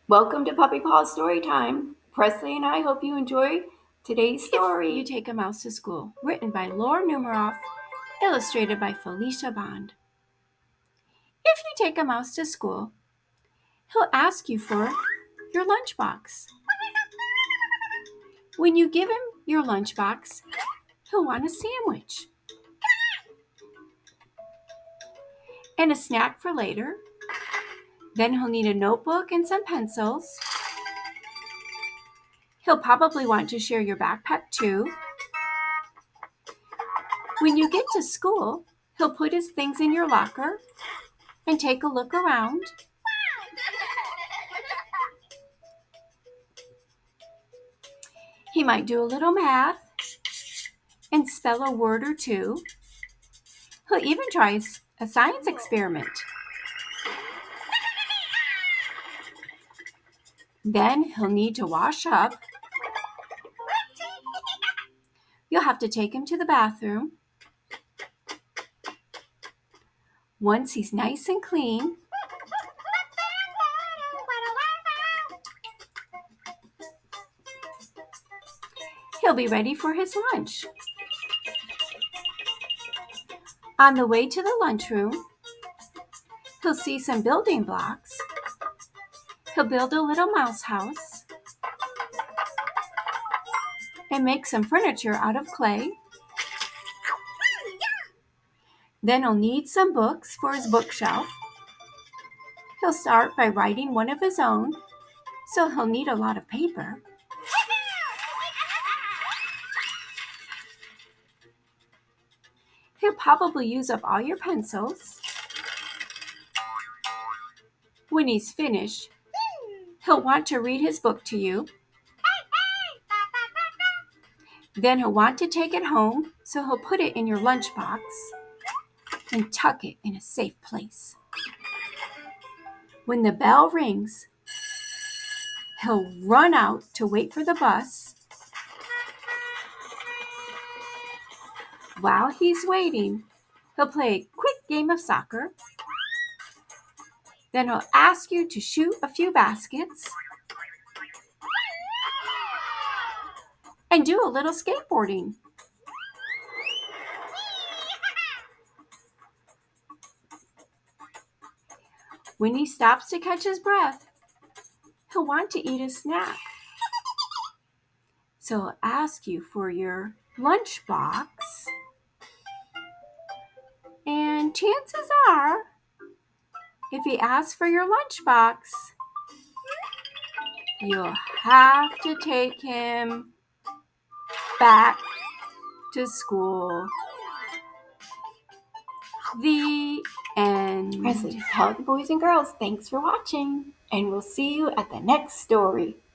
Welcome to Paws Storytime. Presley and I hope you enjoy today's story. If You Take a Mouse to School, written by Laura Numeroff, illustrated by Felicia Bond. If you take a mouse to school, he'll ask you for your lunchbox. When you give him your lunchbox, he'll want a sandwich and a snack for later. Then he'll need a notebook and some pencils. He'll probably want to share your backpack too. When you get to school, he'll put his things in your locker and take a look around. He might do a little math and spell a word or two. He'll even try a science experiment. Then he'll need to wash up. You'll have to take him to the bathroom. Once he's nice and clean, he'll be ready for his lunch. On the way to the lunchroom, he'll see some building blocks. He'll build a little mouse house and make some furniture out of clay. Then he'll need some books for his bookshelf. He'll start by writing one of his own, so he'll need a lot of paper. He'll probably use up all your pencils. When he's finished, he'll want to read his book to you. Then he'll want to take it home, so he'll put it in your lunchbox and tuck it in a safe place. When the bell rings, he'll run out to wait for the bus. While he's waiting, he'll play a quick game of soccer. Then he'll ask you to shoot a few baskets and do a little skateboarding. When he stops to catch his breath, he'll want to eat a snack. So he'll ask you for your lunchbox. And chances are, if he asks for your lunchbox, you'll have to take him back to school. The end. Presley, tell the boys and girls thanks for watching, and we'll see you at the next story.